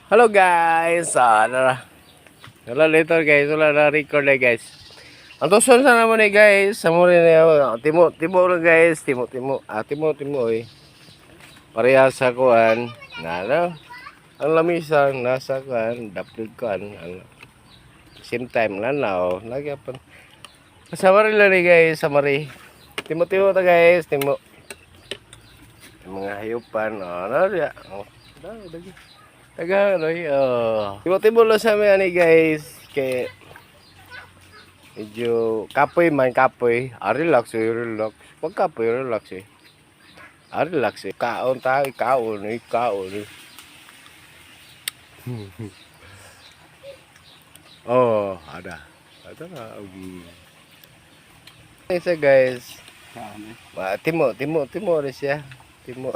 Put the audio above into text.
Hello guys. Wala later guys. Wala na record na guys. Ang tuson sa naman eh guys. Sa mo rin timo na guys. Timo eh. Pareha sa kuan. Ang lamisan nasa kuan. Daplig kuan. Same time lanaw. Lagi pa. Kasama rin lang eh guys. Samari. Timo ta guys. Timo. Mga hayupan. Nariya. Dagi. Taga ano Timo lang sa amin ani guys kay medyo kapoy relax relax pag kapoy relax relax kaon tayo kaon ada na isa guys Timo rin siya Timo